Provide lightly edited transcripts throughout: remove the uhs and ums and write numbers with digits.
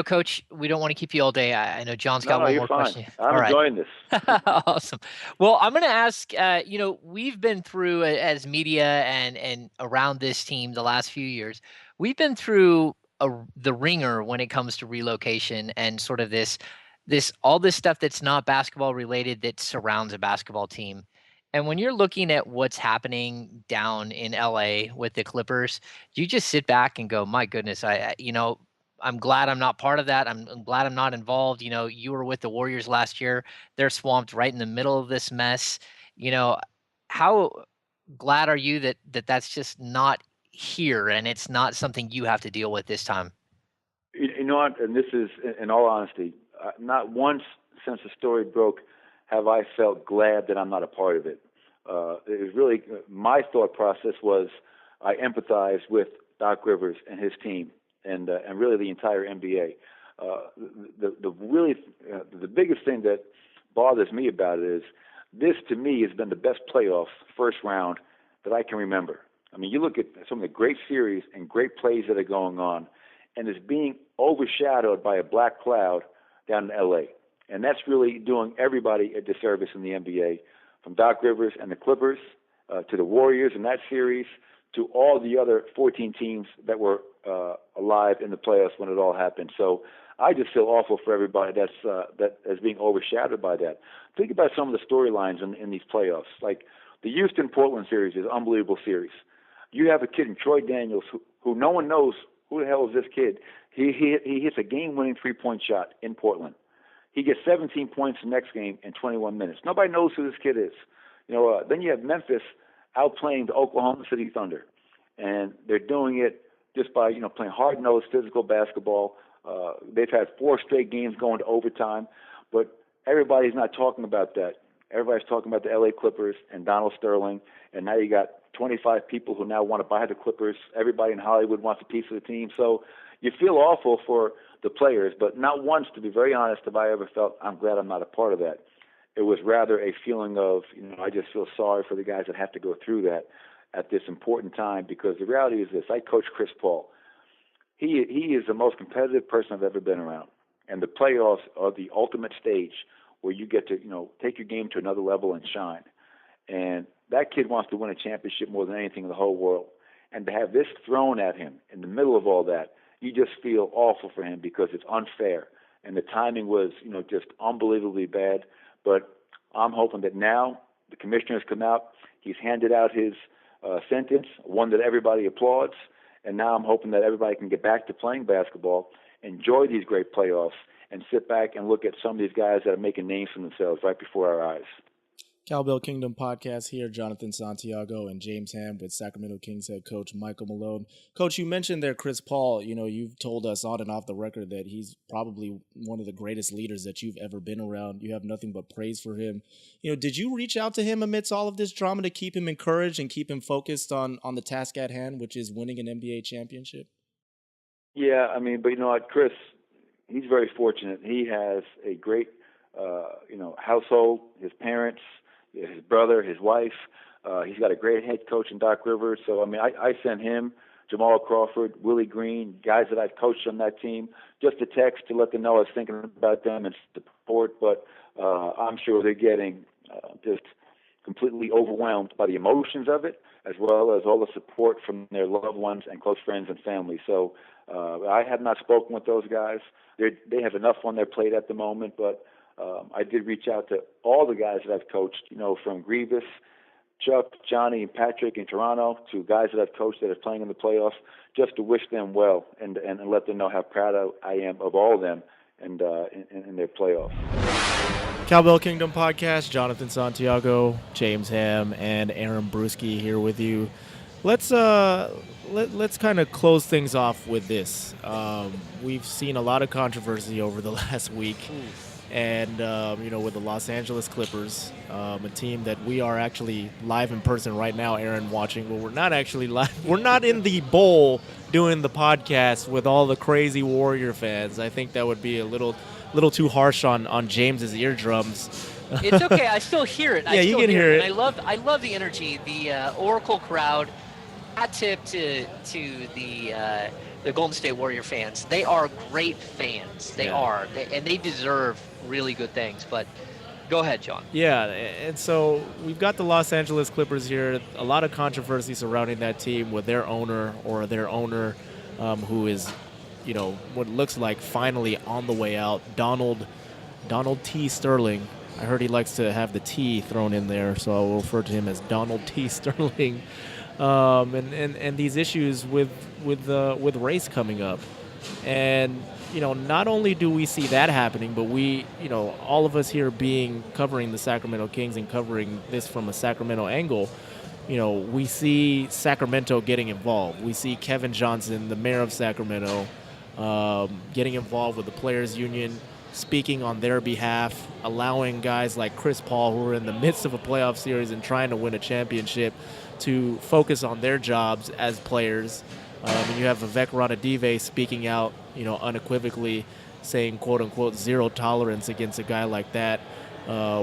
Coach, we don't want to keep you all day. I know John's No, got no, one you're more fine. question. I'm All right. enjoying this. Awesome. Well, I'm going to ask, we've been through as media and around this team the last few years, we've been through the ringer when it comes to relocation and sort of all this stuff that's not basketball related that surrounds a basketball team. And when you're looking at what's happening down in LA with the Clippers, you just sit back and go, my goodness, I'm glad I'm not part of that. I'm glad I'm not involved. You were with the Warriors last year. They're swamped right in the middle of this mess. You know, how glad are you that's just not here and it's not something you have to deal with this time? You know what? And this is, in all honesty, not once since the story broke have I felt glad that I'm not a part of it. It was really my thought process was I empathize with Doc Rivers and his team, and really the entire NBA. The biggest thing that bothers me about it is this to me has been the best playoff first round that I can remember. I mean, you look at some of the great series and great plays that are going on, and it's being overshadowed by a black cloud down in LA. And that's really doing everybody a disservice in the NBA, from Doc Rivers and the Clippers to the Warriors in that series to all the other 14 teams that were alive in the playoffs when it all happened. So I just feel awful for everybody that is being overshadowed by that. Think about some of the storylines in these playoffs. Like the Houston-Portland series is an unbelievable series. You have a kid in Troy Daniels who no one knows who the hell is this kid. He hits a game-winning three-point shot in Portland. He gets 17 points the next game in 21 minutes. Nobody knows who this kid is. Then you have Memphis outplaying the Oklahoma City Thunder, and they're doing it just by playing hard-nosed physical basketball. They've had 4 straight games going to overtime, but everybody's not talking about that. Everybody's talking about the LA Clippers and Donald Sterling, and now you got 25 people who now want to buy the Clippers. Everybody in Hollywood wants a piece of the team. So you feel awful for the players, but not once, to be very honest, have I ever felt I'm glad I'm not a part of that. It was rather a feeling of, I just feel sorry for the guys that have to go through that at this important time, because the reality is this. I coach Chris Paul. He is the most competitive person I've ever been around. And the playoffs are the ultimate stage where you get to, take your game to another level and shine. And that kid wants to win a championship more than anything in the whole world. And to have this thrown at him in the middle of all that, you just feel awful for him because it's unfair. And the timing was, just unbelievably bad. But I'm hoping that now the commissioner has come out. He's handed out his sentence, one that everybody applauds. And now I'm hoping that everybody can get back to playing basketball, enjoy these great playoffs, and sit back and look at some of these guys that are making names for themselves right before our eyes. Cowbell Kingdom podcast here. Jonathan Santiago and James Ham with Sacramento Kings head coach Michael Malone. Coach, you mentioned there Chris Paul. You've told us on and off the record that he's probably one of the greatest leaders that you've ever been around. You have nothing but praise for him. Did you reach out to him amidst all of this drama to keep him encouraged and keep him focused on the task at hand, which is winning an NBA championship? Yeah, but you know what, Chris, he's very fortunate. He has a great, household, his parents, his brother, his wife. He's got a great head coach in Doc Rivers. So, I sent him, Jamal Crawford, Willie Green, guys that I've coached on that team, just a text to let them know I was thinking about them and support. But I'm sure they're getting just completely overwhelmed by the emotions of it, as well as all the support from their loved ones and close friends and family. So I have not spoken with those guys. They have enough on their plate at the moment, but I did reach out to all the guys that I've coached, from Grievous, Chuck, Johnny, and Patrick in Toronto, to guys that I've coached that are playing in the playoffs, just to wish them well and let them know how proud I am of all of them and in their playoffs. Cowbell Kingdom podcast, Jonathan Santiago, James Ham, and Aaron Brewski here with you. Let's kind of close things off with this. We've seen a lot of controversy over the last week. And, with the Los Angeles Clippers, a team that we are actually live in person right now, Aaron, watching. Well, we're not actually live. We're not in the bowl doing the podcast with all the crazy Warrior fans. I think that would be a little too harsh on James's eardrums. It's okay. I still hear it. Yeah, you can hear it. And I love the energy, the Oracle crowd. hat tip to the Golden State Warrior fans. They are great fans. They Yeah. are, and they deserve really good things. But go ahead, John. Yeah, and so we've got the Los Angeles Clippers here. A lot of controversy surrounding that team with their owner who is, what looks like finally on the way out. Donald T. Sterling. I heard he likes to have the T thrown in there, so I will refer to him as Donald T. Sterling. And these issues with race coming up, and not only do we see that happening, but we, all of us here covering the Sacramento Kings and covering this from a Sacramento angle, we see Sacramento getting involved. We see Kevin Johnson, the mayor of Sacramento, getting involved with the players' union, speaking on their behalf, allowing guys like Chris Paul, who are in the midst of a playoff series and trying to win a championship, to focus on their jobs as players. And you have Vivek Ranadive speaking out, unequivocally, saying "quote unquote" zero tolerance against a guy like that,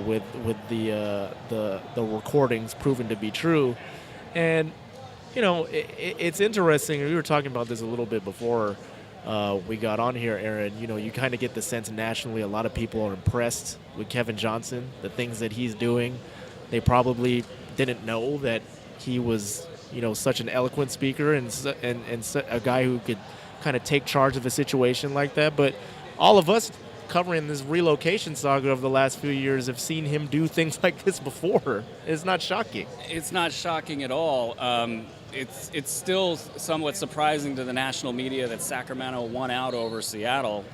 with the recordings proven to be true. And it's interesting. We were talking about this a little bit before we got on here, Aaron. You kind of get the sense nationally a lot of people are impressed with Kevin Johnson, the things that he's doing. They probably didn't know that he was, such an eloquent speaker and a guy who could kind of take charge of a situation like that. But all of us covering this relocation saga of the last few years have seen him do things like this before. It's not shocking. It's not shocking at all. It's still somewhat surprising to the national media that Sacramento won out over Seattle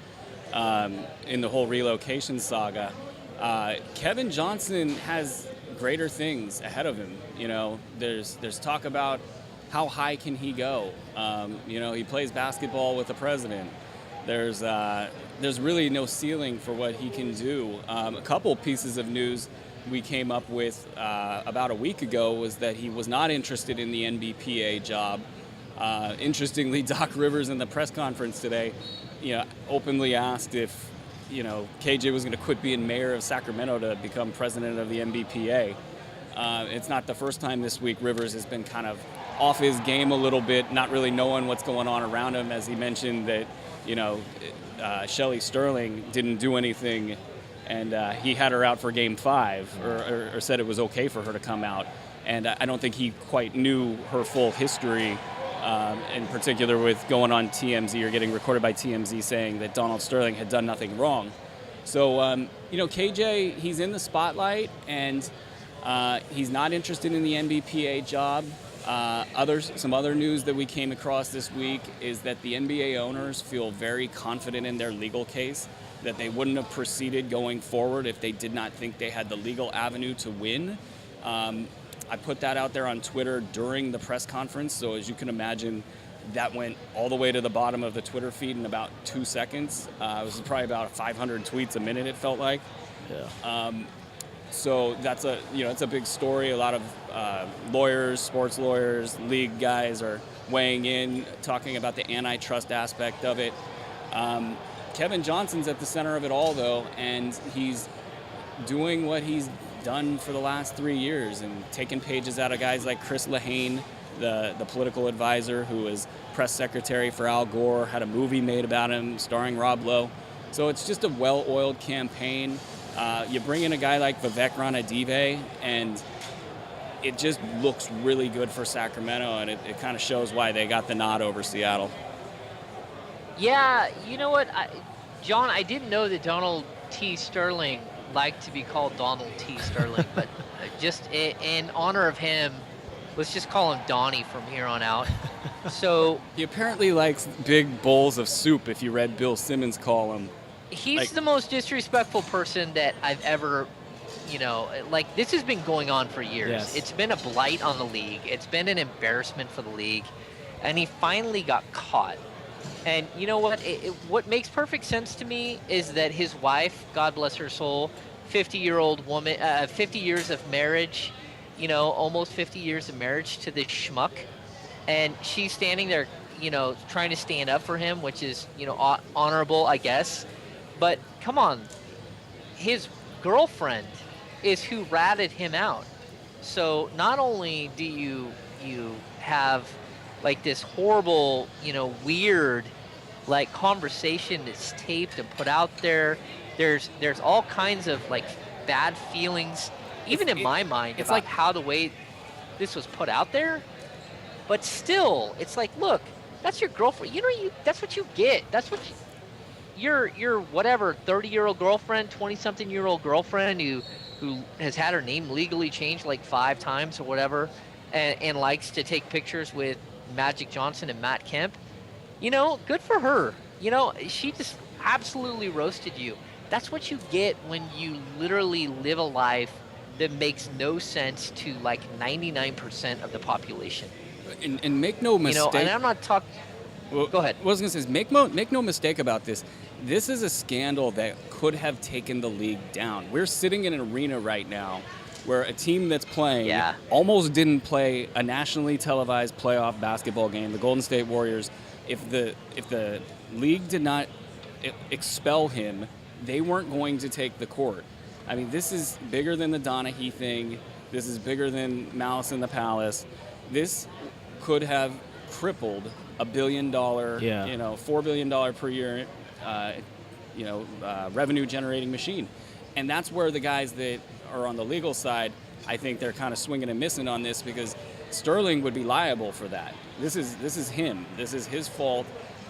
in the whole relocation saga. Kevin Johnson has greater things ahead of him. There's talk about how high can he go. He plays basketball with the president. There's really no ceiling for what he can do. A couple pieces of news we came up with about a week ago was that he was not interested in the NBPA job. Interestingly, Doc Rivers in the press conference today, openly asked if KJ was going to quit being mayor of Sacramento to become president of the NBPA. It's not the first time this week Rivers has been kind of off his game a little bit, not really knowing what's going on around him, as he mentioned that, Shelley Sterling didn't do anything, and he had her out for Game 5, or said it was okay for her to come out. And I don't think he quite knew her full history, in particular with going on TMZ or getting recorded by TMZ saying that Donald Sterling had done nothing wrong. So, KJ, he's in the spotlight, and he's not interested in the NBPA job. Some other news that we came across this week is that the NBA owners feel very confident in their legal case, that they wouldn't have proceeded going forward if they did not think they had the legal avenue to win. I put that out there on Twitter during the press conference, so as you can imagine, that went all the way to the bottom of the Twitter feed in about 2 seconds. It was probably about 500 tweets a minute, it felt like. Yeah. So that's it's a big story. A lot of lawyers, sports lawyers, league guys are weighing in, talking about the antitrust aspect of it. Kevin Johnson's at the center of it all, though, and he's doing what he's done for the last 3 years and taking pages out of guys like Chris Lehane, the political advisor who was press secretary for Al Gore, had a movie made about him starring Rob Lowe. So it's just a well-oiled campaign. You bring in a guy like Vivek Ranadive, and it just looks really good for Sacramento, and it kind of shows why they got the nod over Seattle. Yeah, you know what, John, I didn't know that Donald T. Sterling liked to be called Donald T. Sterling, but just in honor of him, let's just call him Donnie from here on out. So he apparently likes big bowls of soup, if you read Bill Simmons' column. He's the most disrespectful person that I've ever, this has been going on for years. Yes. It's been a blight on the league. It's been an embarrassment for the league. And he finally got caught. And you know what? What makes perfect sense to me is that his wife, God bless her soul, 50-year-old woman, 50 years of marriage, almost 50 years of marriage to this schmuck. And she's standing there, trying to stand up for him, which is, honorable, I guess. But come on, his girlfriend is who ratted him out. So not only do you have like this horrible, weird, like conversation that's taped and put out there. There's all kinds of like bad feelings, It's even in it, my mind, it's about like how the way this was put out there. But still, it's like, look, that's your girlfriend. That's what you get. That's what your whatever 30-year-old girlfriend, 20-something-year-old girlfriend who has had her name legally changed like 5 times or whatever, and likes to take pictures with Magic Johnson and Matt Kemp. Good for her. She just absolutely roasted you. That's what you get when you literally live a life that makes no sense to like 99% of the population. and make no And mistake. I'm not talking. Well, Go ahead. what I was going to say is make no mistake about this. This is a scandal that could have taken the league down. We're sitting in an arena right now where a team that's playing Yeah. almost didn't play a nationally televised playoff basketball game, the Golden State Warriors. If the league did not expel him, they weren't going to take the court. I mean, this is bigger than the Donaghy thing. This is bigger than Malice in the Palace. This could have crippled $1 billion, Yeah. $4 billion per year, revenue generating machine. And that's where the guys that are on the legal side, I think they're kind of swinging and missing on this, because Sterling would be liable for that. This is him. This is his fault.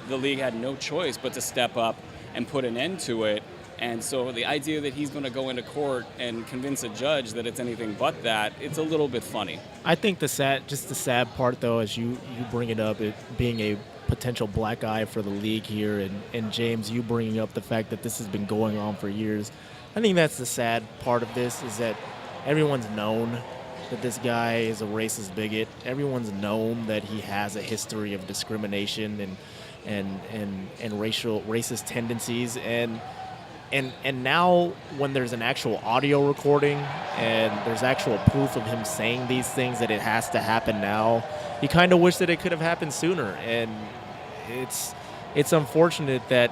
The league had no choice but to step up and put an end to it. And so the idea that he's going to go into court and convince a judge that it's anything but that, it's a little bit funny. I think the sad part, though, as you bring it up, it being a potential black eye for the league here, and James, you bringing up the fact that this has been going on for years. I think that's the sad part of this, is that everyone's known that this guy is a racist bigot. Everyone's known that he has a history of discrimination and racist tendencies, and now when there's an actual audio recording and there's actual proof of him saying these things, that it has to happen now, you kind of wish that it could have happened sooner. And it's unfortunate that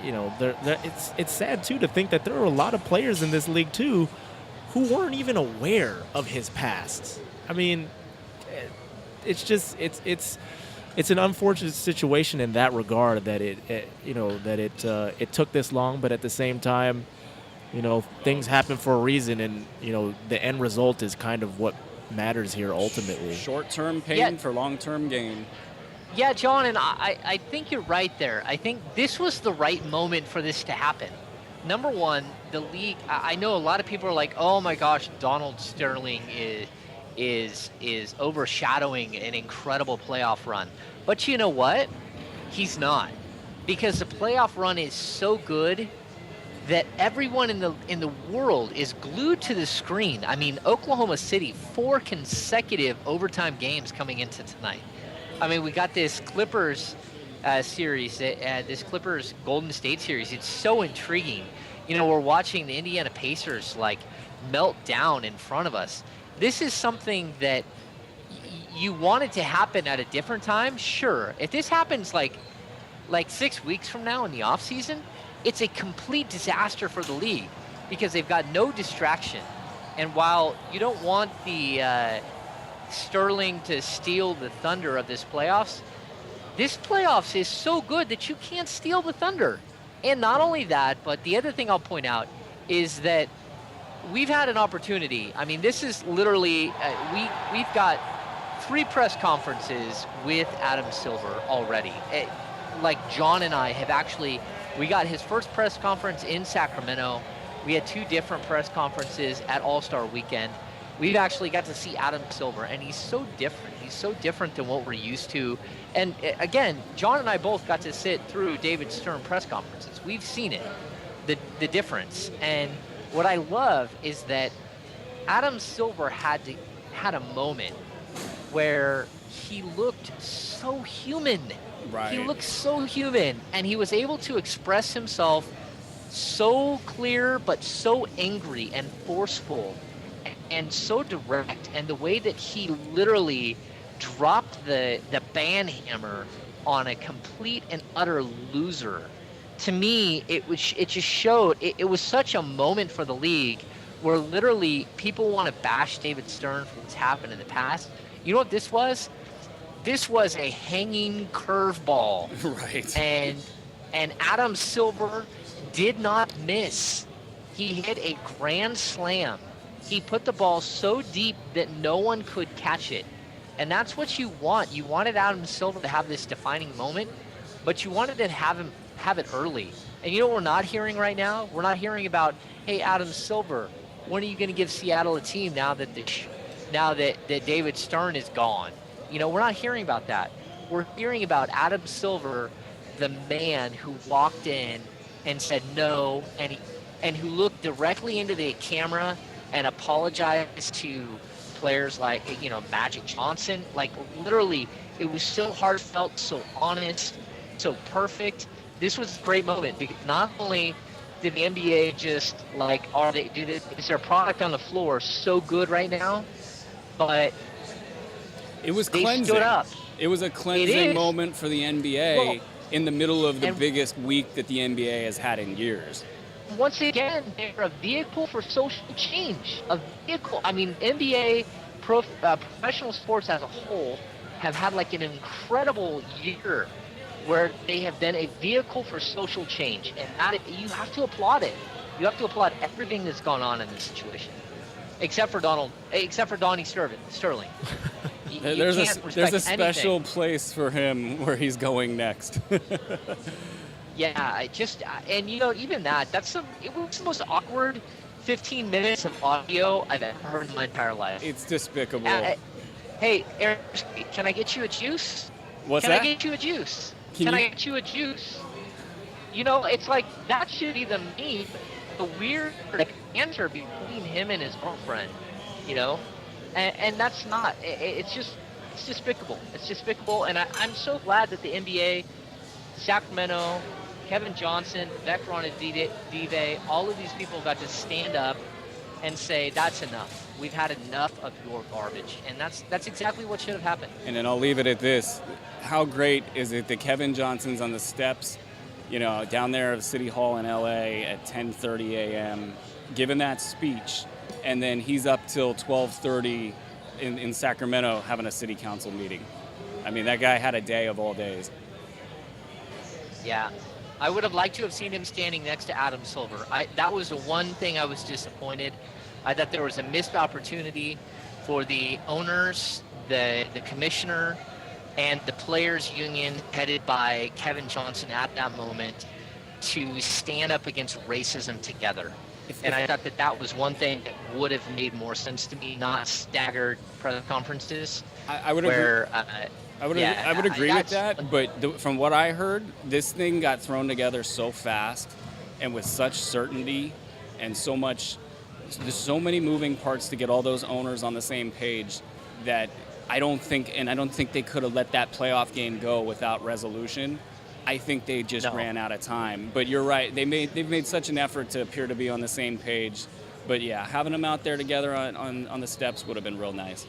it's sad too to think that there are a lot of players in this league too who weren't even aware of his past. I mean, it's an unfortunate situation in that regard, that it took this long, but at the same time, things happen for a reason, and the end result is kind of what matters here ultimately. Short-term pain Yeah. for long-term gain. Yeah, John, and I think you're right there. I think this was the right moment for this to happen. Number one, the league. I know a lot of people are like, "Oh my gosh, Donald Sterling is overshadowing an incredible playoff run." But you know what? He's not, because the playoff run is so good that everyone in the world is glued to the screen. I mean, Oklahoma City, 4 consecutive overtime games coming into tonight. I mean, we got this Clippers series, this Clippers Golden State series. It's so intriguing. We're watching the Indiana Pacers like melt down in front of us. This is something that you want it to happen at a different time. Sure, if this happens like 6 weeks from now in the off season, it's a complete disaster for the league, because they've got no distraction. And while you don't want the Sterling to steal the thunder of this playoffs is so good that you can't steal the thunder. And not only that, but the other thing I'll point out is that we've had an opportunity. I mean, this is literally we've got 3 press conferences with Adam Silver already. Like John and I have actually, we got his first press conference in Sacramento. We had 2 different press conferences at All-Star Weekend. We've actually got to see Adam Silver, and he's so different. He's so different than what we're used to. And again, John and I both got to sit through David Stern press conferences. We've seen it, the difference. And what I love is that Adam Silver had a moment where he looked so human. Right. He looked so human, and he was able to express himself so clear, but so angry and forceful and so direct. And the way that he literally dropped the ban hammer on a complete and utter loser, to me, it just showed it was such a moment for the league, where literally people want to bash David Stern for what's happened in the past. You know what this was? this was a hanging curveball, Right. and Adam Silver did not miss. He hit a grand slam. He put the ball so deep that no one could catch it. And that's what you want. You wanted Adam Silver to have this defining moment, but you wanted to have him have it early. And you know what we're not hearing right now? We're not hearing about, hey, Adam Silver, when are you going to give Seattle a team now that that David Stern is gone? You know, we're not hearing about that. We're hearing about Adam Silver, the man who walked in and said no, and who looked directly into the camera and apologized to players like, Magic Johnson. Like, literally, it was so heartfelt, so honest, so perfect. This was a great moment because not only did the NBA just is their product on the floor so good right now, but It was they cleansing. stood up. It was a cleansing moment for the NBA Well, in the middle of the and- biggest week that the NBA has had in years. Once again, they're a vehicle for social change. A vehicle. I mean, NBA, professional sports as a whole, have had like an incredible year where they have been a vehicle for social change, and you have to applaud it. You have to applaud everything that's gone on in this situation, except for Donnie Sterling. There's a anything. special place for him where he's going next. Yeah, and even it was the most awkward 15 minutes of audio I've ever heard in my entire life. It's despicable. Hey, Aaron, can I get you a juice? What's Can that? I get you a juice? Can Can I you- get you a juice? It's like that should be the meme, the weird answer between him and his girlfriend, and that's not. It's despicable. It's despicable, and I'm so glad that the NBA, Sacramento, Kevin Johnson, Vec Dive, all of these people got to stand up and say, that's enough. We've had enough of your garbage. And that's exactly what should have happened. And then I'll leave it at this. How great is it that Kevin Johnson's on the steps, down there of City Hall in LA at 10:30 a.m., giving that speech, and then he's up till 12:30 in Sacramento having a city council meeting. I mean, that guy had a day of all days. Yeah. I would have liked to have seen him standing next to Adam Silver. That was the one thing I was disappointed. I thought there was a missed opportunity for the owners, the commissioner, and the players' union headed by Kevin Johnson at that moment to stand up against racism together. And I thought that was one thing that would have made more sense to me, not staggered press conferences. I would where, agree. I would agree with that, but from what I heard, this thing got thrown together so fast and with such certainty and there's so many moving parts to get all those owners on the same page that I don't think they could have let that playoff game go without resolution. I think they just ran out of time. But you're right, they've made such an effort to appear to be on the same page. But yeah, having them out there together on the steps would have been real nice.